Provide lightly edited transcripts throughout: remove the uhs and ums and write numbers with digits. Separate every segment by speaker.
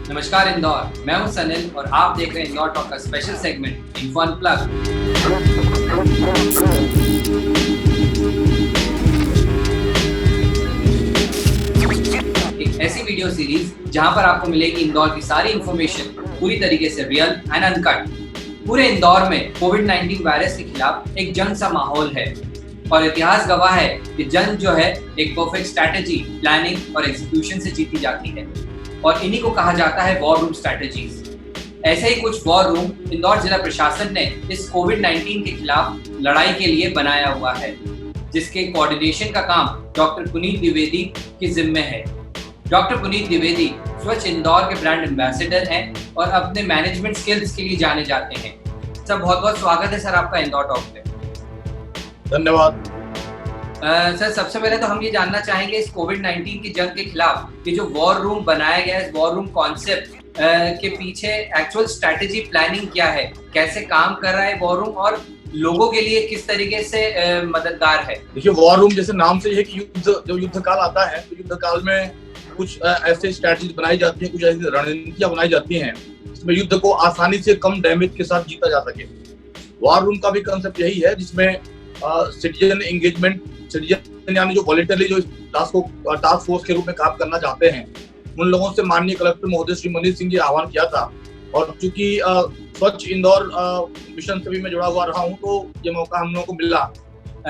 Speaker 1: नमस्कार इंदौर, मैं हूं सनिल और आप देख रहे हैं इंदौर टॉक का स्पेशल सेगमेंट इन्फो अनप्लग। एक ऐसी वीडियो सीरीज जहां पर आपको मिलेगी इंदौर की सारी इंफॉर्मेशन पूरी तरीके से रियल एंड अनकट। पूरे इंदौर में कोविड-19 वायरस के खिलाफ एक जंग सा माहौल है और इतिहास गवाह है कि जंग जो है एक परफेक्ट स्ट्रैटेजी, प्लानिंग और एग्जीक्यूशन से जीती जाती है और इन्हीं को कहा जाता है वॉर रूम स्ट्रैटेजीज। ऐसे ही कुछ वॉर रूम इंदौर जिला प्रशासन ने इस कोविड-19 के खिलाफ लड़ाई के लिए बनाया हुआ है, जिसके कोऑर्डिनेशन का काम डॉक्टर पुनीत द्विवेदी के जिम्मे है। डॉक्टर पुनीत द्विवेदी स्वच्छ इंदौर के ब्रांड एम्बेसडर हैं और अपने मैनेजमेंट स्किल्स के लिए जाने जाते हैं। सर, बहुत बहुत स्वागत है सर आपका इंदौर टॉक पे।
Speaker 2: धन्यवाद।
Speaker 1: सर, सबसे पहले तो हम ये जानना चाहेंगे इस कोविड-19 की जंग के खिलाफ ये जो वॉर रूम बनाया गया है, इस वॉर रूम कॉन्सेप्ट के पीछे एक्चुअल स्ट्रैटेजी प्लानिंग क्या है, कैसे काम कर रहा है वॉर रूम और लोगों के लिए किस तरीके से मददगार है?
Speaker 2: देखिए, वॉर रूम जैसे नाम से है कि युद्ध काल आता है तो युद्ध काल में कुछ ऐसे स्ट्रैटेजी बनाई जाती है, कुछ ऐसी रणनीतियां बनाई जाती हैं जिसमें युद्ध को आसानी से कम डैमेज के साथ जीता जा सके। वॉर रूम का भी कंसेप्ट यही है, जिसमें सिटीजन एंगेजमेंट, सिटीजन यानी जो वॉलंटरली जो टास्क फोर्स के रूप में काम करना चाहते हैं, उन लोगों से माननीय कलेक्टर महोदय श्री मनीष सिंह जी आह्वान किया था। और चूंकि स्वच्छ इंदौर मिशन से भी मैं जुड़ा हुआ रहा हूँ तो ये मौका हम लोगों को मिला।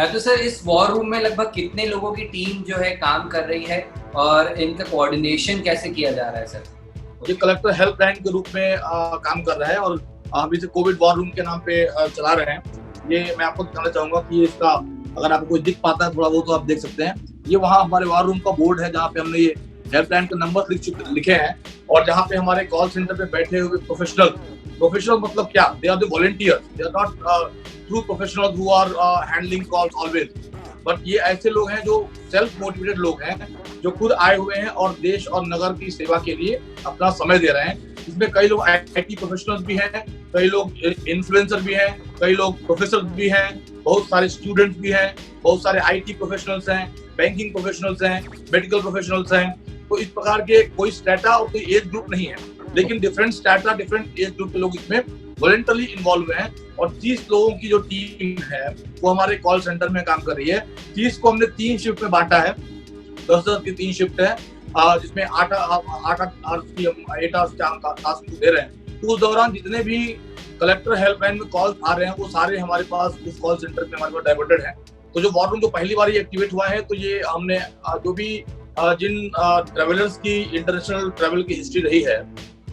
Speaker 1: तो सर, इस वॉर रूम में लगभग कितने लोगों की टीम जो है काम कर रही है और इनका कोऑर्डिनेशन कैसे किया जा रहा है सर?
Speaker 2: ये कलेक्टर हेल्पलाइन के रूप में काम कर रहा है और हम इसे कोविड वॉर रूम के नाम पे चला रहे हैं। ये मैं आपको बताना चाहूंगा कि इसका अगर आपको कोई दिख पाता है थोड़ा बहुत तो आप देख सकते हैं। ये वहाँ हमारे वॉर रूम का बोर्ड है जहाँ पे हमने ये हेल्पलाइन के नंबर लिखे हैं और जहाँ पे हमारे कॉल सेंटर पे बैठे हुए प्रोफेशनल मतलब क्या, they are the volunteers, they are not true professionals who are handling calls always, but ये ऐसे लोग हैं जो सेल्फ मोटिवेटेड लोग हैं, जो खुद आए हुए हैं और देश और नगर की सेवा के लिए अपना समय दे रहे हैं। इसमें कई लोग आईटी प्रोफेशनल्स भी हैं, कई लोग इन्फ्लुएंसर भी हैं, कई लोग प्रोफेसर भी हैं, बहुत सारे स्टूडेंट्स भी हैं, बहुत सारे आईटी प्रोफेशनल्स हैं, बैंकिंग प्रोफेशनल्स हैं, मेडिकल प्रोफेशनल्स हैं। तो इस प्रकार के कोई स्ट्रेटा और कोई एज ग्रुप नहीं है, लेकिन different strata, different age group के लोग इसमें वॉलंटरली इन्वॉल्व हुए हैं। और 30 लोगों की जो टीम है वो हमारे कॉल सेंटर में काम कर रही है। 30 को हमने 3 शिफ्ट में बांटा है, 10-10 की 3 शिफ्ट है, जिसमें 8 टास्क दे रहे हैं। तो उस दौरान जितने भी कलेक्टर हेल्पलाइन में कॉल आ रहे हैं वो सारे हमारे पास इस कॉल सेंटर में हमारे पास डाइवर्टेड है। तो जो वॉर रूम जो पहली बार एक्टिवेट हुआ है तो ये हमने जो भी जिन ट्रेवलर्स की इंटरनेशनल ट्रेवल की हिस्ट्री रही है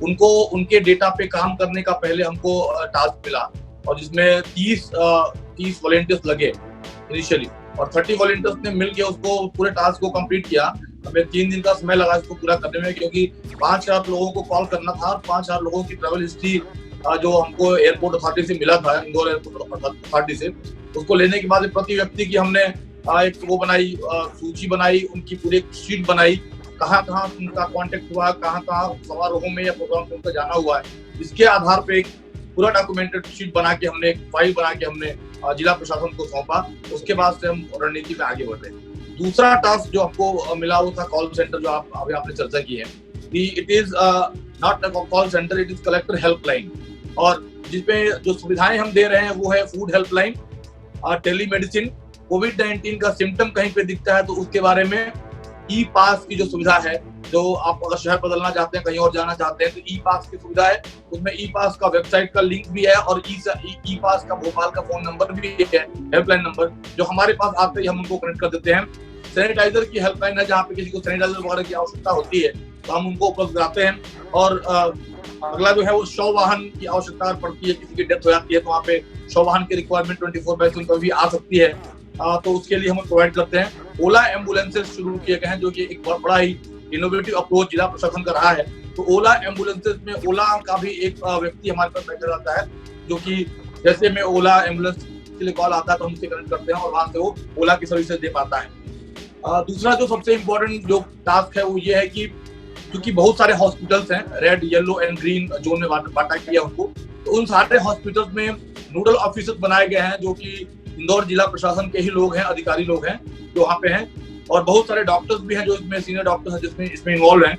Speaker 2: उनको उनके डेटा पे काम करने का पहले हमको टास्क मिला और जिसमें 30 वॉलंटियर्स लगे इनिशियली और 30 वॉलंटियर्स ने मिलकर उसको पूरे टास्क को कंप्लीट किया। हमें 3 दिन का समय लगा इसको पूरा करने में, क्योंकि 5,000 लोगों को कॉल करना था और 5,000 लोगों की ट्रेवल हिस्ट्री जो हमको एयरपोर्ट अथॉरिटी से मिला था, इंदौर एयरपोर्ट अथॉरिटी से, उसको लेने के बाद प्रति व्यक्ति की हमने एक वो बनाई, सूची बनाई, उनकी पूरी एक शीट बनाई, कहाँ उनका कांटेक्ट हुआ, कहाँ समारोहों में या प्रोग्राम में उनका जाना हुआ है। इसके आधार पे एक पूरा डॉक्यूमेंटेड शीट बना के हमने, एक फाइल बना के हमने जिला प्रशासन को सौंपा। उसके बाद से हम रणनीति में आगे बढ़ रहे हैं। दूसरा टास्क जो हमको मिला वो था कॉल सेंटर, जो अभी आपने चर्चा की है। It is not a call centre, it is collector helpline. और जिसमें जो सुविधाएं हम दे रहे हैं वो है फूड हेल्पलाइन, टेलीमेडिसिन, कोविड-19 का सिम्टम कहीं पे दिखता है तो उसके बारे में ई पास की जो सुविधा है, जो आप अगर शहर बदलना चाहते हैं, कहीं और जाना चाहते हैं तो ई पास की सुविधा है। उसमें ई पास का वेबसाइट का लिंक भी है और ई पास का भोपाल का फोन नंबर भी है, हेल्पलाइन नंबर, जो हमारे पास आते ही हम उनको कनेक्ट कर देते हैं। सैनिटाइजर की हेल्पलाइन है, जहाँ पे किसी को सैनिटाइजर वगैरह की आवश्यकता होती है तो हम उनको उपलब्ध कराते हैं। और अगला जो है वो शव वाहन की आवश्यकता पड़ती है, किसी की डेथ हो जाती है तो वहाँ पे शव वाहन की रिक्वायरमेंट 24/7 कभी आ सकती है, तो उसके लिए हम प्रोवाइड करते हैं। ओला एम्बुलेंसेस शुरू किए गए हैं, जो कि एक बड़ा ही इनोवेटिव अप्रोच जिला प्रशासन का रहा है। तो ओला एम्बुलेंसेस में ओला का भी एक व्यक्ति हमारे पास बैठा रहता है, जो कि जैसे में ओला एम्बुलेंस के लिए कॉल आता है तो हम उससे कनेक्ट करते हैं और वहां से वो ओला की सर्विसेज दे पाता है। दूसरा जो सबसे इम्पोर्टेंट जो टास्क है वो ये है कि क्योंकि बहुत सारे हॉस्पिटल्स हैं, red, yellow and green zone में बांटा गया उनको, तो उन सारे हॉस्पिटल्स में नोडल ऑफिसर्स बनाए गए हैं, जो कि इंदौर जिला प्रशासन के ही लोग हैं, अधिकारी लोग हैं जो वहाँ पे हैं। और बहुत सारे डॉक्टर्स भी हैं जो इसमें सीनियर डॉक्टर्स हैं जिसमें इसमें इन्वॉल्व हैं।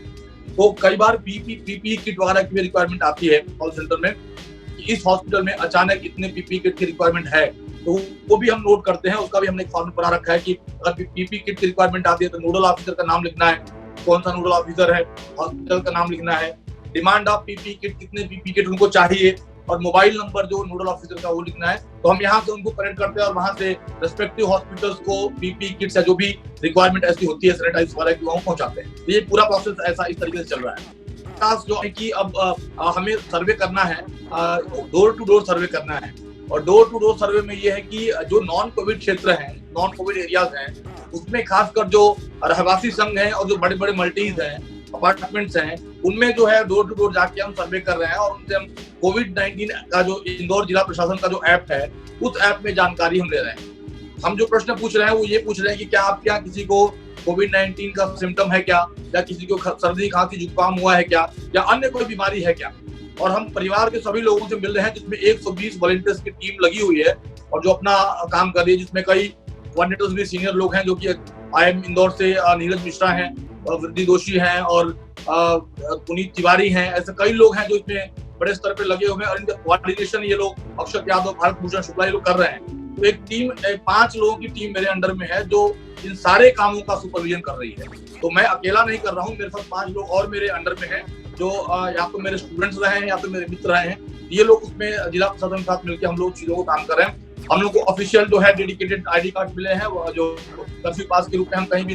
Speaker 2: तो कई बार पीपीई किट वगैरह की भी रिक्वायरमेंट आती है कॉल सेंटर में कि इस हॉस्पिटल में अचानक इतने पीपीई किट की रिक्वायरमेंट है, तो वो भी हम नोट करते हैं। उसका भी हमने एक फॉर्म बना रखा है कि अगर पीपीई किट की रिक्वायरमेंट आती है तो नोडल ऑफिसर का नाम लिखना है, कौन सा नोडल ऑफिसर है, हॉस्पिटल का नाम लिखना है, डिमांड ऑफ पीपीई किट, कितने पीपीई किट उनको चाहिए, और मोबाइल नंबर जो नोडल ऑफिसर का वो लिखना है। तो हम यहाँ से उनको कनेक्ट करते हैं और वहां से रेस्पेक्टिव हॉस्पिटल्स को पीपीई किट्स या जो भी रिक्वायरमेंट ऐसी होती है सैनिटाइज वगैरह की वहाँ पहुंचाते हैं। तो ये पूरा प्रोसेस ऐसा इस तरीके से चल रहा है। खास जो है कि अब हमें सर्वे करना है, डोर टू डोर सर्वे करना है, और डोर टू डोर सर्वे में ये है कि जो नॉन कोविड क्षेत्र हैं, नॉन कोविड एरियाज हैं, उसमें खासकर जो रहवासी संघ हैं और जो बड़े बड़े मल्टीज हैं, अपार्टमेंट्स हैं, उनमें जो है डोर टू डोर जाके हम सर्वे कर रहे हैं और उनसे हम कोविड-19 का जो इंदौर जिला प्रशासन का जो ऐप है उस ऐप में जानकारी हम ले रहे हैं। हम जो प्रश्न पूछ रहे हैं वो ये पूछ रहे हैं कि क्या आपके यहाँ किसी को कोविड-19 का सिम्टम है क्या, या किसी को सर्दी खांसी जुकाम हुआ है क्या, या अन्य कोई बीमारी है क्या। और हम परिवार के सभी लोगों से मिल रहे हैं, जिसमें 120 वॉलंटियर्स की टीम लगी हुई है और जो अपना काम कर रही है, जिसमें कई कोऑर्डिनेटर्स भी सीनियर लोग हैं, जो कि IIM इंदौर से नीरज मिश्रा हैं, वृद्धि दोषी हैं और पुनीत तिवारी हैं। ऐसे कई लोग हैं जो इसमें बड़े स्तर पे लगे हुए हैं और इनका कोऑर्डिनेशन ये लोग अक्षत यादव, भारत भूषण शुक्ला ये लोग कर रहे हैं। तो एक टीम 5 लोगों की टीम मेरे अंडर में है जो इन सारे कामों का सुपरविजन कर रही है। तो मैं अकेला नहीं कर रहा हूँ, मेरे साथ 5 लोग और मेरे अंडर में हैं जो या तो मेरे स्टूडेंट्स रहे हैं या तो मेरे मित्र रहे हैं। ये लोग उसमें जिला प्रशासन के साथ मिलकर हम लोग चीजों को काम कर रहे हैं। हम लोग को ऑफिशियल जो है डेडिकेटेड ID कार्ड मिले हैं, जो कर्फ्यू पास के रूप में हम कहीं भी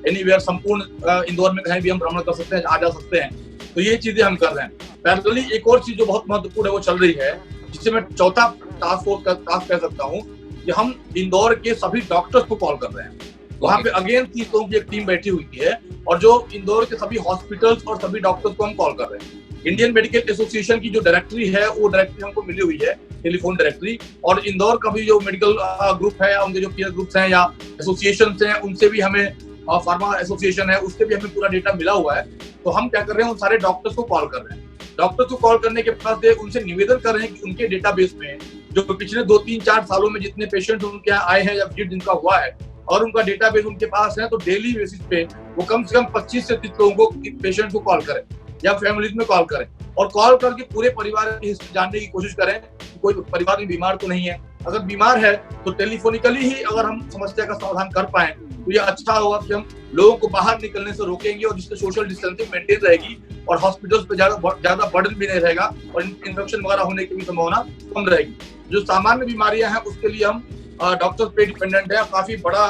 Speaker 2: एनीवेयर संपूर्ण इंदौर में कहीं भी हम भ्रमण कर सकते हैं, आ जा सकते हैं। तो ये चीजें हम कर रहे हैं। पैरेलली एक और चीज जो बहुत महत्वपूर्ण है वो चल रही है, जिससे मैं चौथा टास्क फोर्स का टास्क कह सकता हूँ, कि हम इंदौर के सभी डॉक्टर्स को कॉल कर रहे हैं। वहाँ पे अगेन 30 लोगों की एक टीम बैठी हुई है और जो इंदौर के सभी हॉस्पिटल्स और सभी डॉक्टर्स को हम कॉल कर रहे हैं। इंडियन मेडिकल एसोसिएशन की जो डायरेक्टरी है वो डायरेक्टरी हमको मिली हुई है, टेलीफोन डायरेक्टरी, और इंदौर का भी जो मेडिकल ग्रुप है या उनके जो पीयर ग्रुप्स हैं या एसोसिएशन हैं उनसे भी हमें, फार्मा एसोसिएशन है उससे भी हमें पूरा डेटा मिला हुआ है। तो हम क्या कर रहे हैं, उन सारे डॉक्टर्स को कॉल कर रहे हैं। डॉक्टर्स को कॉल करने के बाद उनसे निवेदन कर रहे हैं कि उनके डेटाबेस में जो पिछले 2, 3, 4 सालों में जितने पेशेंट उनके यहाँ आए हैं या विजिट जिनका हुआ है और उनका डेटाबेस उनके पास है, तो डेली बेसिस पे वो कम से कम 25 से 30 लोगों को, पेशेंट को कॉल करें या फैमिलीज में कॉल करें और कॉल करके पूरे परिवार की हिस्ट्री जानने की कोशिश करें कि कोई परिवार में बीमार तो नहीं है। अगर बीमार है तो टेलीफोनिकली ही अगर हम समस्या का समाधान कर पाए तो ये अच्छा होगा कि हम लोगों को बाहर निकलने से रोकेंगे और जिससे सोशल डिस्टेंसिंग मेंटेन रहेगी और हॉस्पिटल्स पे ज्यादा बर्डन भी नहीं रहेगा और इन्फेक्शन वगैरह होने की भी संभावना कम रहेगी। जो सामान्य बीमारियां हैं उसके लिए हम डॉक्टर्स पे डिपेंडेंट है। काफी बड़ा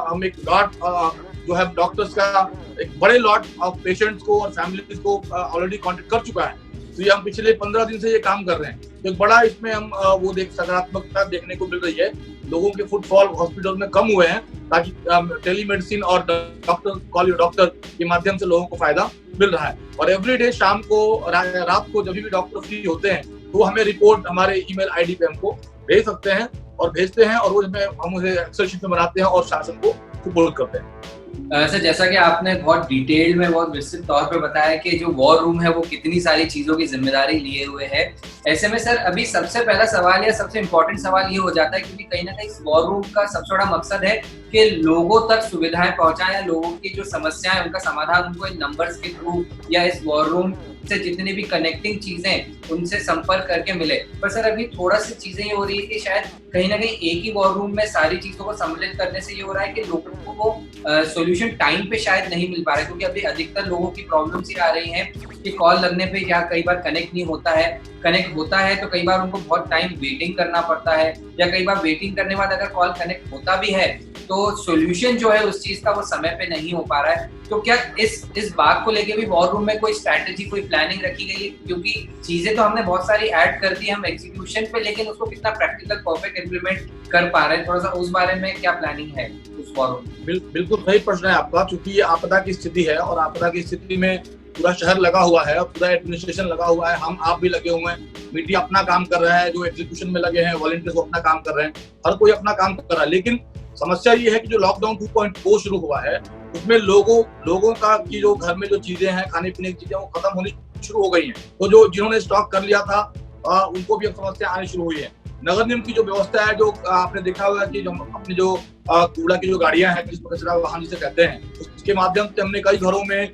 Speaker 2: हम एक लॉट जो है डॉक्टर्स का एक बड़े लॉट ऑफ पेशेंट्स को और फैमिलीज को ऑलरेडी कॉन्टेक्ट कर चुका है। तो ये हम पिछले 15 दिन से ये काम कर रहे हैं। तो एक बड़ा इसमें हम वो सकारात्मकता देखने को मिल रही है। लोगों के फुटफॉल हॉस्पिटल में कम हुए हैं ताकि टेलीमेडिसिन और डॉक्टर कॉल योर डॉक्टर के माध्यम से लोगों को फायदा मिल रहा है। और एवरीडे शाम को रात को जब भी डॉक्टर फ्री होते हैं तो हमें रिपोर्ट हमारे ईमेल ID पे हमको भेज सकते हैं और भेजते हैं और वो हम उसे एक्सेल शीट में बनाते हैं और शासन को सुपुर्द करते हैं।
Speaker 1: सर, जैसा कि आपने बहुत डिटेल में, बहुत विस्तृत तौर पे बताया कि जो वॉर रूम है वो कितनी सारी चीजों की जिम्मेदारी लिए हुए है, ऐसे में सर अभी सबसे पहला सवाल या सबसे इम्पोर्टेंट सवाल ये हो जाता है, क्योंकि कहीं ना कहीं इस वॉर रूम का सबसे बड़ा मकसद है कि लोगों तक सुविधाएं पहुंचाएं या लोगों की जो समस्याएं उनका समाधान उनको इन नंबर्स के थ्रू या इस वॉर रूम से जितनी भी कनेक्टिंग चीजें उनसे संपर्क करके मिले। पर सर अभी थोड़ा सी चीजें ये हो रही है कि शायद कहीं ना कहीं एक ही वॉर रूम में सारी चीजों को सम्मिलित करने से ये हो रहा है कि लोगों को सॉल्यूशन टाइम पे शायद नहीं मिल पा रहा है, क्योंकि अभी अधिकतर लोगों की प्रॉब्लम्स ये आ रही हैं कि कॉल लगने पे या कई बार कनेक्ट नहीं होता है, कनेक्ट होता है तो कई बार उनको बहुत टाइम वेटिंग करना पड़ता है, या कई बार वेटिंग करने के बाद अगर कॉल कनेक्ट होता भी है तो सॉल्यूशन जो है उस चीज का वो समय पे नहीं हो पा रहा है। तो क्या इस बात को लेके भी वॉर रूम में कोई स्ट्रैटेजी, कोई प्लानिंग रखी गई है? क्योंकि चीजें तो हमने बहुत सारी ऐड कर दी हम एग्जीक्यूशन पे, लेकिन उसको कितना प्रैक्टिकल परफेक्ट इम्प्लीमेंट कर पा रहे हैं, थोड़ा सा उस बारे में क्या प्लानिंग है उस वॉर रूम?
Speaker 2: बिल्कुल सही प्रश्न है आपका, क्योंकि ये आपदा की स्थिति है और आपदा की स्थिति में पूरा शहर लगा हुआ है और पूरा एडमिनिस्ट्रेशन लगा हुआ है, हम आप भी लगे हुए हैं, मीडिया अपना काम कर रहा है, जो एग्जीक्यूशन में लगे हैं वॉलंटियर्स अपना काम कर रहे हैं, हर कोई अपना काम कर रहा है। लेकिन समस्या ये है कि जो लॉकडाउन 2.0 शुरू हुआ है उसमें लोगों का की जो घर में जो चीजें हैं, खाने पीने की चीजें, वो खत्म होनी शुरू हो गई हैं। तो जो जिन्होंने स्टॉक कर लिया था उनको भी अब समस्या आनी शुरू हुई है। नगर निगम की जो व्यवस्था है, जो आपने देखा होगा कि जो अपनी जो कूड़ा की जो गाड़ियां हैं, जिसको कचरा वाहन जिसे कहते हैं, उसके के माध्यम से हमने कई घरों में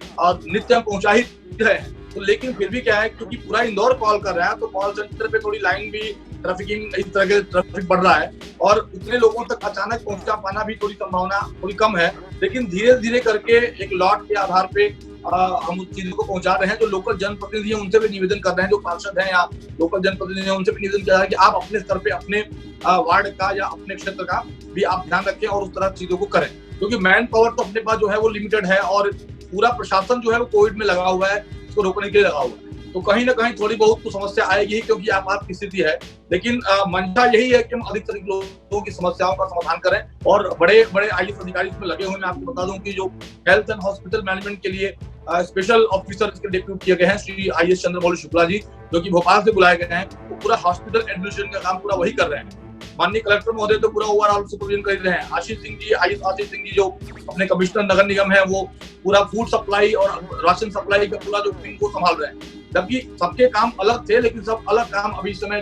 Speaker 2: नित्य पहुंचा ही रहे हैं। तो लेकिन फिर भी क्या है, क्योंकि पूरा इंदौर कॉल कर रहा है तो कॉल सेंटर पे थोड़ी लाइन भी, ट्रैफिकिंग, इस तरह के ट्रैफिक बढ़ रहा है और उतने लोगों तक अचानक पहुंचा पाना भी थोड़ी संभावना थोड़ी कम है। लेकिन धीरे धीरे करके एक लॉट के आधार पे हम उस चीजों को पहुंचा रहे हैं। जो लोकल जनप्रतिनिधि हैं उनसे भी निवेदन कर रहे हैं, जो पार्षद हैं या लोकल जनप्रतिनिधि हैं उनसे भी निवेदन किया है कि आप अपने स्तर पे अपने वार्ड का या अपने क्षेत्र का भी आप ध्यान रखें और उस तरह चीजों को करें, क्योंकि मैन पावर तो अपने पास जो है वो लिमिटेड है और पूरा प्रशासन जो है वो कोविड में लगा हुआ है, इसको रोकने के लिए लगा हुआ है। तो कहीं ना कहीं थोड़ी बहुत तो समस्या आएगी क्योंकि आपात की स्थिति है, लेकिन मंशा यही है कि हम अधिक से अधिक लोगों की समस्याओं का समाधान करें और बड़े बड़े आईएएस अधिकारी इसमें लगे हुए। मैं आपको बता दूं कि जो हेल्थ एंड हॉस्पिटल मैनेजमेंट के लिए स्पेशल ऑफिसर इसके डेप्यूट किए गए हैं श्री आईएएस चंद्रमौली शुक्ला जी, जो कि भोपाल से बुलाए गए हैं। वो पूरा हॉस्पिटल एडमिनिस्ट्रेशन का काम पूरा वही कर रहे हैं। माननीय कलेक्टर महोदय तो पूरा ओवरऑल सुपरविजन कर रहे हैं। आशीष सिंह जी, आईएएस आशीष सिंह जी जो अपने कमिश्नर नगर निगम है, वो पूरा फूड सप्लाई और राशन सप्लाई का पूरा जो विंग को संभाल रहे हैं। जबकि सबके काम अलग थे, लेकिन सब अलग काम अभी इस समय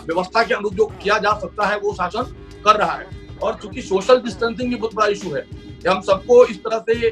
Speaker 2: व्यवस्था के अनुरूप जो किया जा सकता है वो शासन कर रहा है। और चूंकि सोशल डिस्टेंसिंग भी बहुत बड़ा इशू है, हम सबको इस तरह से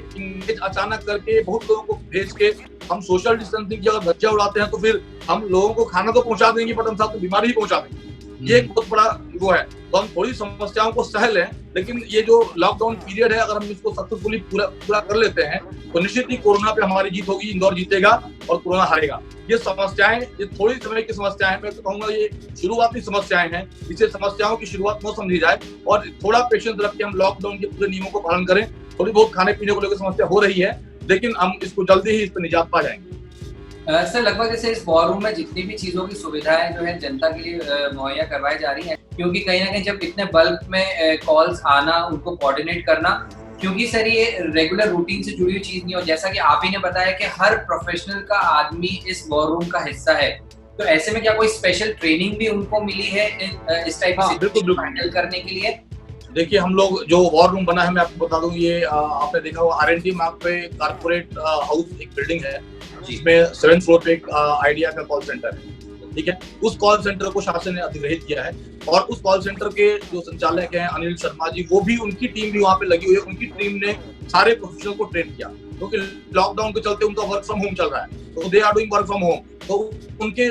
Speaker 2: अचानक करके बहुत लोगों को भेज के हम सोशल डिस्टेंसिंग की अगर धज्जियां उड़ाते हैं तो फिर हम लोगों को खाना तो पहुंचा देंगे बट हम साथ तो बीमारी ही पहुंचा देंगे। ये एक बहुत बड़ा वो है। तो हम थोड़ी समस्याओं को सह लें, लेकिन ये जो लॉकडाउन पीरियड है अगर हम इसको सक्सेसफुली पूरा कर लेते हैं तो निश्चित ही कोरोना पे हमारी जीत होगी, इंदौर जीतेगा और कोरोना हारेगा। ये समस्याएं, ये थोड़ी समय की समस्याएं, मैं तो कहूंगा ये शुरुआती समस्याएं हैं। इसे समस्याओं की शुरुआत न समझी जाए और थोड़ा पेशेंस रख के हम लॉकडाउन के पूरे नियमों को पालन करें। थोड़ी बहुत खाने पीने को लेकर समस्या हो रही है, लेकिन हम इसको जल्दी ही इस पर निजात पा जाएंगे।
Speaker 1: सर, लगभग जैसे इस वॉर रूम में जितनी भी चीजों की सुविधाएं जो है जनता के लिए मुहैया करवाई जा रही हैं, क्योंकि कहीं ना कहीं जब इतने बल्क में कॉल्स आना, उनको कोऑर्डिनेट करना, क्योंकि सर ये रेगुलर रूटीन से जुड़ी हुई चीज नहीं हो, जैसा कि आप ही ने बताया कि हर प्रोफेशनल का आदमी इस वॉर रूम का हिस्सा है, तो ऐसे में क्या कोई स्पेशल ट्रेनिंग भी उनको मिली है इस टाइप की हैंडल करने के लिए?
Speaker 2: देखिए, हम लोग जो वॉर रूम बना है, मैं आपको बता दूं, ये आपने देखा होगा R&D मार्ग पे कारपोरेट हाउस एक बिल्डिंग है जिसमें 7th फ्लोर पे एक आइडिया का कॉल सेंटर है। ठीक है, उस कॉल सेंटर को शासन ने अधिग्रहित किया है और उस कॉल सेंटर के जो संचालक हैं अनिल शर्मा जी, वो भी, उनकी टीम भी वहाँ पे लगी हुई है। उनकी टीम ने सारे प्रोफेशनल को ट्रेन किया क्योंकि लॉकडाउन के चलते उनका वर्क फ्रॉम होम चल रहा है, तो they are doing work from home. तो उनके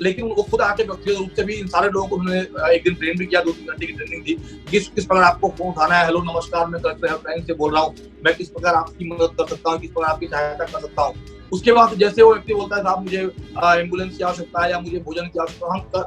Speaker 2: लेकिन वो खुद आके व्यक्तिगत रूप से भी इन सारे लोगों को उन्होंने एक दिन ट्रेन भी किया, 2-3 घंटे की ट्रेनिंग दी। किस प्रकार आपको फोन उठाना है, हेलो नमस्कार मैं कलेक्टर हेल्पलाइन से बोल रहा हूँ, मैं किस प्रकार आपकी मदद कर सकता हूँ, किस प्रकार आपकी सहायता कर सकता हूँ। उसके बाद जैसे वो व्यक्ति बोलता है साहब मुझे एम्बुलेंस की आवश्यकता है या मुझे भोजन की आवश्यकता है,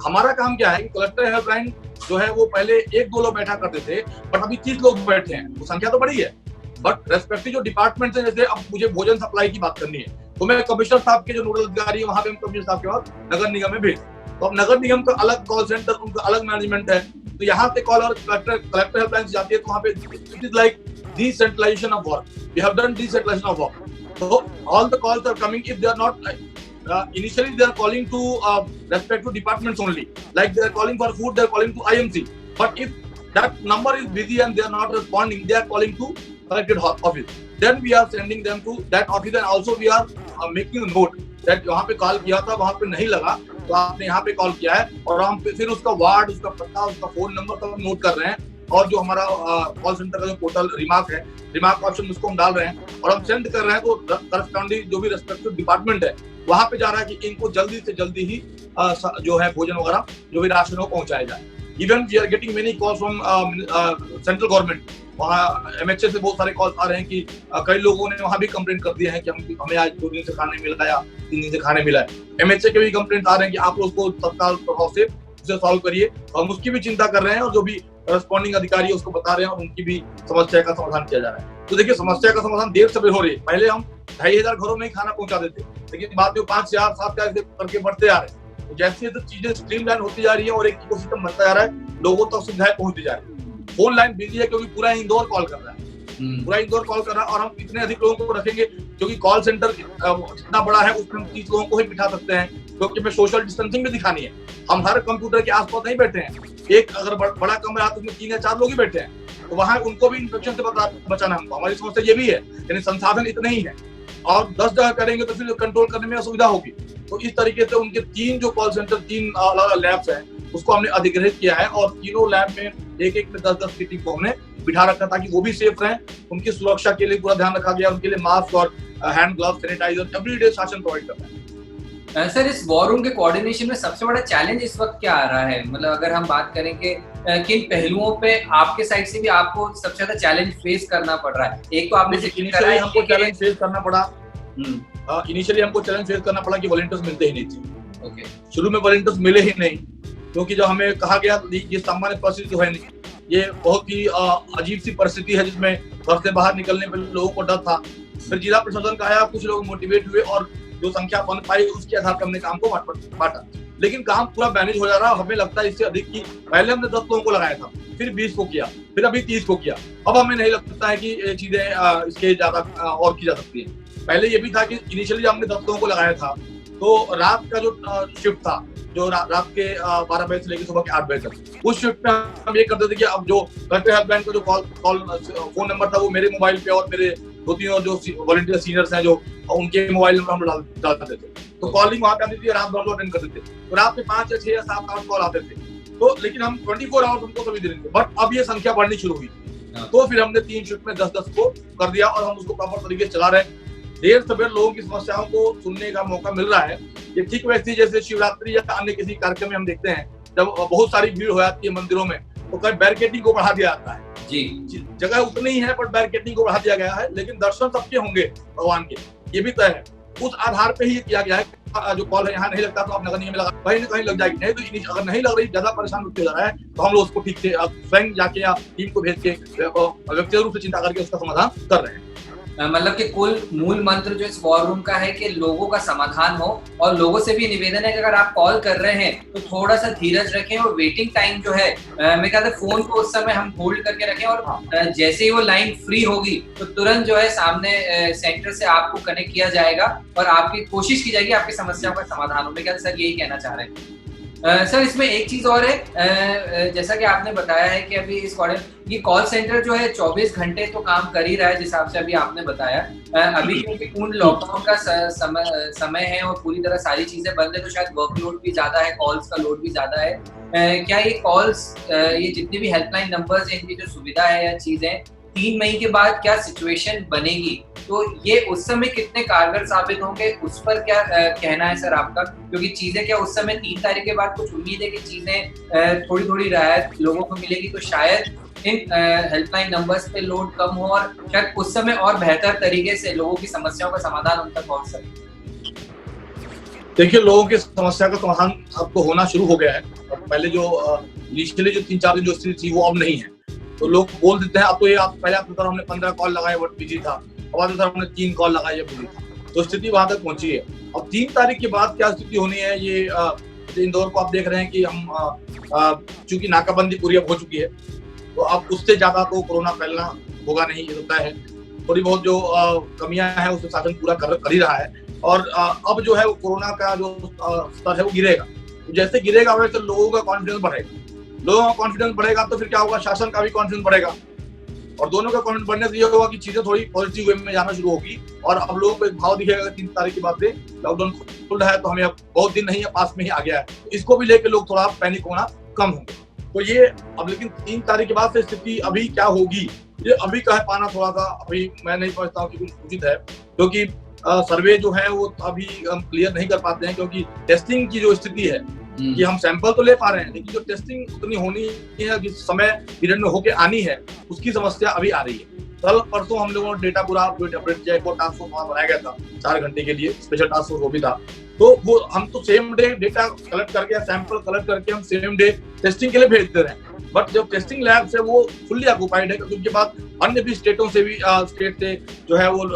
Speaker 2: हमारा काम क्या है कि कलेक्टर हेल्पलाइन जो है वो पहले 1-2 लोग बैठा करते थे, बट अभी 30 लोग बैठे हैं। वो संख्या तो बड़ी है, बट रेस्पेक्टिव जो डिपार्टमेंट है, जैसे अब मुझे भोजन सप्लाई की बात करनी है तो मैं कमिश्नर साहब के जो नोडल अधिकारी है वहां पे कमिश्नर साहब के बाद नगर निगम में भेज, तो अब नगर निगम का अलग कॉल सेंटर, उनका अलग मैनेजमेंट है। तो यहाँ से कॉल और कलेक्टर हेल्पलाइन से जाती है, तो वहाँ पे it is like decentralization of work. We have done decentralization of work. So all the calls are coming. If they are not initially they are calling to respective departments only. Like they are calling for food, they are calling to IMC. But if that number is busy and they are not responding, they are calling to collected office. Then we are sending them to that office and also we are making a note that वहाँ पे call किया था, वहाँ पे नहीं लगा, तो आपने यहाँ पे कॉल किया है और हम फिर उसका वार्ड, उसका पता, उसका फोन नंबर सब नोट कर रहे हैं। और जो हमारा कॉल सेंटर का जो पोर्टल रिमार्क है, रिमार्क ऑप्शन उसको हम डाल रहे हैं और हम सेंड कर रहे हैं। तो करस्पॉन्डिंग जो भी रेस्पेक्टिव डिपार्टमेंट है वहाँ पे जा रहा है कि इनको जल्दी से जल्दी ही जो है भोजन वगैरह जो भी राशन हो पहुंचाया जाए। Even we are getting many calls from central government. वहाँ MHA से बहुत सारे कॉल्स आ रहे हैं कि कई लोगों ने वहाँ भी कंप्लेंट कर दिया है कि हमें आज 2 दिन से खाने मिला या 3 दिन से खाने मिला है। MHA के भी कंप्लेंट आ रहे हैं कि आप लोग उसको तत्काल प्रभाव से उसे सॉल्व करिए। हम उसकी भी चिंता कर रहे हैं और जो भी करस्पॉन्डिंग अधिकारी उसको बता रहे हैं और उनकी भी समस्या का समाधान किया जा रहा है। तो देखिए, समस्या का समाधान देर से हो रही है। पहले हम 2500 घरों में ही खाना पहुंचा देते, लेकिन बाद में 5000 7,000 करके बढ़ते आ रहे हैं। तो जैसे तो चीजें स्ट्रीमलाइन होती जा रही है और एक इकोसिस्टम बनता जा रहा है, लोगों तक सुविधाएं पहुंचती जा रही है। फोन लाइन बिजी है क्योंकि पूरा इंदौर कॉल कर रहा है, पूरा इंदौर कॉल कर रहा है और हम इतने अधिक लोगों को रखेंगे क्योंकि कॉल सेंटर जितना बड़ा है उसमें हम 30 लोगों को ही बिठा सकते हैं, क्योंकि हमें सोशल डिस्टेंसिंग भी दिखानी है। हम हर कंप्यूटर के आसपास नहीं बैठे हैं, एक अगर बड़ा कमरा है तो उसमें 3 या 4 लोग ही बैठे हैं, तो वहां उनको भी इन्फेक्शन से बचाना हमको। हमारी समस्या ये भी है, यानी संसाधन इतने ही है और 10 जगह करेंगे तो फिर कंट्रोल करने में असुविधा होगी। तो इस तरीके से उनके 3 जो कॉल सेंटर, 3 अलग अलग लैब्स हैं, उसको हमने अधिग्रहित किया है और तीनों लैब में एक में 10-10 की टीम को हमने बिठा रखा ताकि वो भी सेफ रहें। उनकी सुरक्षा के लिए पूरा ध्यान रखा गया, उनके लिए मास्क और हैंड ग्लव, सैनिटाइजर एवरीडे शासन प्रोवाइड कर रहा है।
Speaker 1: सर, इस वॉर रूम के कोऑर्डिनेशन में सबसे बड़ा चैलेंज इस वक्त क्या आ रहा है? मतलब अगर हम बात करें कि किन पहलुओं पे आपके साइड से भी आपको सबसे ज्यादा चैलेंज फेस करना पड़ रहा है? एक तो आपने जिक्र करा है
Speaker 2: हमको चैलेंज फेस करना पड़ा, इनिशियली हमको चैलेंज फेस करना पड़ा कि वॉलंटियर्स मिलते ही नहीं थे।
Speaker 1: ओके,
Speaker 2: शुरू में वॉलंटियर्स मिले ही नहीं, क्योंकि जब हमें कहा गया ये सामान्य परिस्थिति तो है नहीं, ये बहुत ही अजीब सी परिस्थिति है जिसमें घर से बाहर निकलने में लोगों को डर था। फिर जिला प्रशासन का आया, कुछ लोग मोटिवेट हुए और जो संख्या बन पाई उसके आधार पर हमने काम को बांटा, लेकिन काम पूरा मैनेज हो जा रहा है। हमें लगता है इससे अधिक की पहले हमने 10 लोगों को लगाया था, फिर 20 को किया, फिर अभी 30 को किया। अब हमें नहीं लगता है कि ये चीजें इसके ज्यादा और की जा सकती है। पहले ये भी था कि इनिशियली हमने 10 लोगों को लगाया था तो रात का जो शिफ्ट था, जो रात के 12 बजे से लेकर सुबह के 8 बजे तक, उस शिफ्ट में हम ये करते थे कि अब जो कलेक्टर हेल्पलाइन का जो फोन नंबर था वो मेरे मोबाइल पे और मेरे 2-3 और जो वॉलंटियर सीनियर्स हैं जो उनके मोबाइल नंबर हम डालते थे, तो कॉलिंग वहां पे आती थी, रात भर लोग अटेंड करते थे, तो रात में 5 या 6 या 7-8 कॉल आते थे। तो लेकिन हम 24 आवर्स हमको सभी दे रहे थे, बट अब ये संख्या बढ़नी शुरू हुई, तो फिर हमने 3 शिफ्ट में 10-10 को कर दिया और हम उसको प्रॉपर तरीके से चला रहे हैं। देर सवेर लोगों की समस्याओं को सुनने का मौका मिल रहा है। ये ठीक वैसे जैसे शिवरात्रि या अन्य किसी कार्यक्रम में हम देखते हैं जब बहुत सारी भीड़ हो जाती है मंदिरों में, तो कहीं बैरिकेडिंग को बढ़ा दिया जाता है। जी, जगह उतनी ही है पर बैरिकेडिंग को बढ़ा दिया गया है, लेकिन दर्शन सबके होंगे भगवान के, ये भी तय है। उस आधार पे ही किया गया है, जो कॉल है यहाँ नहीं लगता तो आप नगर निगम में लगा, कहीं ना कहीं लग जाएगी, नहीं तो अगर नहीं लग रही, ज्यादा परेशान होते जा रहा है तो हम लोग उसको ठीक से स्वयं जाके या टीम को भेज के व्यक्तिगत रूप से चिंता करके उसका समाधान कर रहे हैं।
Speaker 1: मतलब कि कुल मूल मंत्र जो इस वॉर रूम का है कि लोगों का समाधान हो, और लोगों से भी निवेदन है कि अगर आप कॉल कर रहे हैं तो थोड़ा सा धीरज रखें और वेटिंग टाइम जो है मैं कहता हूं फोन को उस समय हम होल्ड करके रखें, और जैसे ही वो लाइन फ्री होगी तो तुरंत जो है सामने सेंटर से आपको कनेक्ट किया जाएगा और आपकी कोशिश की जाएगी आपकी समस्याओं का समाधान हो। मैं क्या सर यही कहना चाह रहे हैं? सर, इसमें एक चीज और है, जैसा कि आपने बताया है कि अभी इस ये कॉल सेंटर जो है 24 घंटे तो काम कर ही रहा है, जिस हिसाब से अभी आपने बताया। अभी क्योंकि पूर्ण लॉकडाउन का समय है और पूरी तरह सारी चीजें बंद है, तो शायद वर्कलोड भी ज्यादा है, कॉल्स का लोड भी ज्यादा है। क्या ये कॉल्स, ये जितनी भी हेल्पलाइन नंबर्स हैं, इनकी जो सुविधा है या चीजें 3 मई के बाद क्या सिचुएशन बनेगी, तो ये उस समय कितने कारगर साबित होंगे, उस पर क्या कहना है सर आपका? क्योंकि चीजें क्या उस समय 3 तारीख के बाद कुछ उम्मीद है कि चीजें थोड़ी राहत लोगों को मिलेगी, तो शायद इन हेल्पलाइन नंबर्स पे लोड कम हो और शायद उस समय और बेहतर तरीके से लोगों की समस्याओं का समाधान उन तक पहुंच सके।
Speaker 2: देखिए, लोगों की समस्या का समाधान आपको होना शुरू हो गया है। पहले जो इनिशियली जो 3-4 दिन जो स्थिति थी वो अब नहीं है, तो लोग बोल देते हैं अब तो ये पहले आपने हमने 15 कॉल लगाए वो बिजी था, अब आज हमने 3 कॉल लगाए बिजी था, तो स्थिति वहां तक पहुंची है। अब 3 तारीख के बाद क्या स्थिति होनी है, ये इंदौर को आप देख रहे हैं कि हम चूंकि नाकाबंदी पूरी अब हो चुकी है, तो अब उससे ज्यादा तो कोरोना फैलना होगा नहीं, ये होता है। थोड़ी बहुत जो कमियां हैं उससे शासन पूरा कर ही रहा है, और अब जो है वो कोरोना का जो स्तर है वो गिरेगा। जैसे गिरेगा वैसे लोगों का कॉन्फिडेंस बढ़ेगा, लोगों का कॉन्फिडेंस बढ़ेगा तो फिर क्या होगा, शासन का भी कॉन्फिडेंस बढ़ेगा, और दोनों का कॉन्फिडेंस बढ़ने से ये होगा कि चीजें थोड़ी पॉजिटिव वे में जाना शुरू होगी, और अब लोगों को एक भाव दिखेगा 3 तारीख के बाद से लॉकडाउन खुल रहा है तो हमें अब बहुत दिन नहीं है, पास में ही आ गया है, इसको भी लेकर लोग थोड़ा पैनिक होना कम होंगे। तो ये अब लेकिन 3 तारीख के बाद से स्थिति अभी क्या होगी ये अभी कह पाना थोड़ा सा अभी मैं नहीं समझता हूँ कि उचित है, क्योंकि सर्वे जो है वो अभी हम क्लियर नहीं कर पाते हैं, क्योंकि टेस्टिंग की जो स्थिति है कि हम सैंपल तो ले पा रहे हैं, लेकिन जो टेस्टिंग उतनी होनी है जिस समय पीरियड में होके आनी है उसकी समस्या अभी आ रही है। कल परसों हम लोगों ने डेटा पूरा अपडेट किया, को टास्क फोर्स वहां बनाया गया था 4 घंटे के लिए, स्पेशल टास्क फोर्स वो भी था, तो वो हम तो सेम डे डेटा कलेक्ट करके सैंपल कलेक्ट करके हम सेम डे टेस्टिंग के लिए भेज दे रहे हैं। बट जो टेस्टिंग लैब्स है वो फुल्ली ऑक्युपाइड है, क्योंकि उनके बाद अन्य भी स्टेटों से भी स्टेट से जो है वो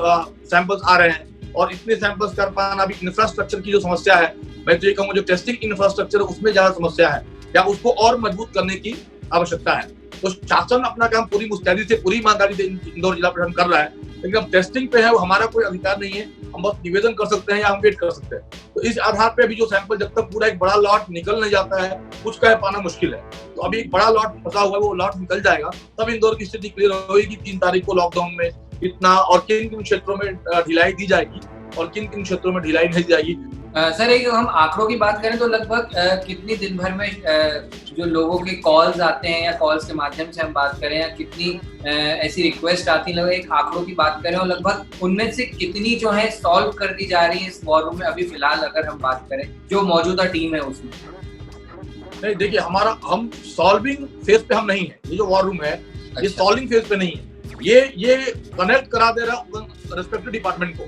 Speaker 2: सैंपल्स आ रहे हैं, और इतने सैंपल्स कर पाना भी इंफ्रास्ट्रक्चर की जो समस्या है, मैं तो ये कहूँगा जो टेस्टिंग इंफ्रास्ट्रक्चर है उसमें ज्यादा समस्या है, या उसको और मजबूत करने की आवश्यकता है। तो शासन अपना काम पूरी मुस्तैदी से पूरी ईमानदारी से इंदौर जिला प्रशासन कर रहा है, लेकिन अब टेस्टिंग पे है वो हमारा कोई अधिकार नहीं है, हम बस निवेदन कर सकते हैं या हम वेट कर सकते हैं। तो इस आधार पे अभी जो सैंपल जब तक पूरा एक बड़ा लॉट निकल नहीं जाता है कुछ कह पाना मुश्किल है। तो अभी एक बड़ा लॉट फंसा हुआ है, वो लॉट निकल जाएगा तब इंदौर की स्थिति क्लियर होगी 3 तारीख को लॉकडाउन में इतना और किन किन क्षेत्रों में ढिलाई दी जाएगी और किन किन क्षेत्रों में ढिलाई नहीं दी जाएगी।
Speaker 1: सर एक हम आंकड़ों की बात करें तो लगभग कितनी दिन भर में जो लोगों के कॉल्स आते हैं या कॉल्स के माध्यम से हम बात करें या कितनी ऐसी रिक्वेस्ट आती है, लगभग एक आंकड़ों की बात करें और लगभग उनमें से कितनी जो है सॉल्व कर दी जा रही है इस वॉर रूम में अभी फिलहाल अगर हम बात करें जो मौजूदा टीम है उसमें?
Speaker 2: नहीं देखिए, हम सॉल्विंग फेज पे हम नहीं है। ये जो वॉर रूम है ये सॉल्विंग फेज पे नहीं है, ये कनेक्ट करा दे रहा रेस्पेक्टिव डिपार्टमेंट को,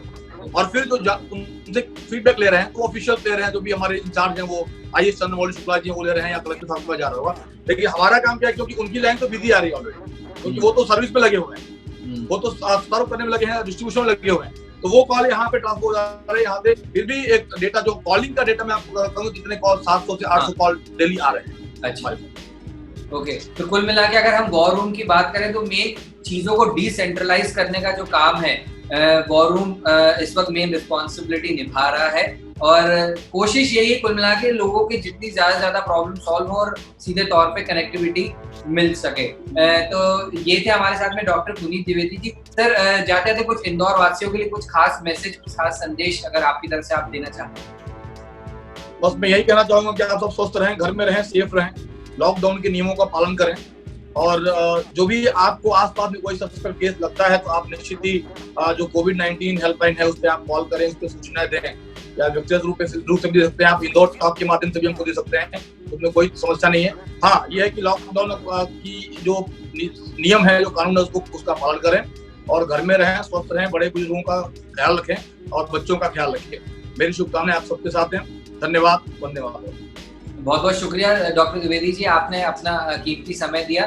Speaker 2: और फिर जो उनसे फीडबैक ले रहे हैं तो ऑफिशियल ले रहे हैं, जो भी हमारे इंचार्ज हैं वो आईएएस चंद्रमौली शुक्ला जी वो ले रहे हैं या कलेक्टर साहब का जा रहा होगा। लेकिन हमारा काम क्या है, क्योंकि उनकी लाइन तो बिजी आ रही है ऑलरेडी, क्योंकि वो तो सर्विस पे लगे हुए हैं, वो तो सर्व करने में लगे हैं, डिस्ट्रीब्यूशन में लगे हुए हैं, तो वो कॉल यहाँ पे ट्रांसफर हो जा रहे हैं यहाँ पे। फिर भी एक डेटा जो कॉलिंग का डेटा मैं आपको बताता हूँ, कितने कॉल 700 से 800 कॉल डेली आ रहे हैं।
Speaker 1: अच्छा, ओके। तो कुल मिला के अगर हम वॉर रूम की बात करें तो मेन चीजों को डिसेंट्रलाइज करने का जो काम है वॉर रूम इस वक्त मेन रिस्पॉन्सिबिलिटी निभा रहा है, और कोशिश यही है कुल मिला के लोगों की जितनी ज्यादा प्रॉब्लम सॉल्व हो और सीधे तौर पे कनेक्टिविटी मिल सके। तो ये थे हमारे साथ में डॉक्टर पुनीत द्विवेदी जी। सर जाते थे कुछ इंदौर वासियों के लिए कुछ खास मैसेज, कुछ खास संदेश अगर आपकी तरफ से आप देना चाहते हैं?
Speaker 2: बस मैं यही कहना चाहूंगा कि आप सब स्वस्थ रहें, घर में रहें, सेफ रहें, लॉकडाउन के नियमों का पालन करें, और जो भी आपको आसपास में कोई सस्पेक्ट केस लगता है तो आप निश्चित ही जो कोविड-19 हेल्पलाइन है उस पर आप कॉल करें, उस पर सूचनाएं दें, या व्यक्तिगत रूप से भी दे सकते हैं आप, इंदौर टॉक के माध्यम से भी हमको दे सकते हैं, उसमें कोई समस्या नहीं है। हाँ, ये है कि लॉकडाउन की जो नियम है, जो कानून है, उसका पालन करें और घर में रहें, स्वस्थ रहें, बड़े बुजुर्गों का ख्याल रखें और बच्चों का ख्याल रखें। मेरी शुभकामनाएं आप सबके साथ हैं। धन्यवाद, धन्यवाद।
Speaker 1: बहुत बहुत शुक्रिया डॉक्टर द्विवेदी जी, आपने अपना कीमती समय दिया।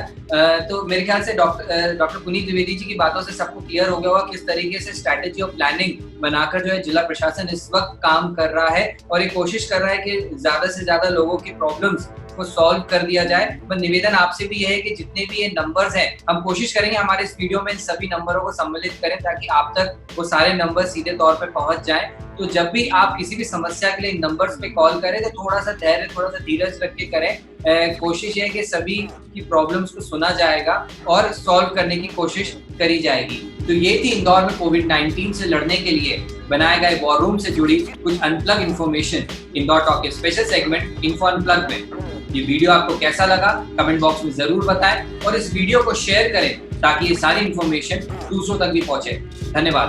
Speaker 1: तो मेरे ख्याल से डॉक्टर पुनीत द्विवेदी जी की बातों से सबको क्लियर हो गया होगा किस तरीके से स्ट्रैटेजी और प्लानिंग बनाकर जो है जिला प्रशासन इस वक्त काम कर रहा है और ये कोशिश कर रहा है कि ज्यादा से ज्यादा लोगों की प्रॉब्लम्स को सॉल्व कर दिया जाए। पर निवेदन आपसे भी ये है कि जितने भी ये नंबर्स हैं, हम कोशिश करेंगे हमारे इस वीडियो में इन सभी नंबरों को सम्मिलित करें ताकि आप तक वो सारे नंबर सीधे तौर पे पहुंच जाएं। तो जब भी आप किसी भी समस्या के लिए इन नंबर्स पे कॉल करें तो थोड़ा सा धैर्य, थोड़ा सा धीरज रख के करें। कोशिश है कि सभी की प्रॉब्लम्स को सुना जाएगा और सॉल्व करने की कोशिश करी जाएगी। तो ये थी इंदौर में कोविड-19 से लड़ने के लिए बनाए गए वॉर रूम से जुड़ी कुछ अनप्लग इन्फॉर्मेशन इंदौर टॉक के स्पेशल सेगमेंट इन्फो अनप्लग में। ये वीडियो आपको कैसा लगा कमेंट बॉक्स में जरूर बताएं और इस वीडियो को शेयर करें ताकि ये सारी इन्फॉर्मेशन दूसरों तक भी पहुंचे। धन्यवाद।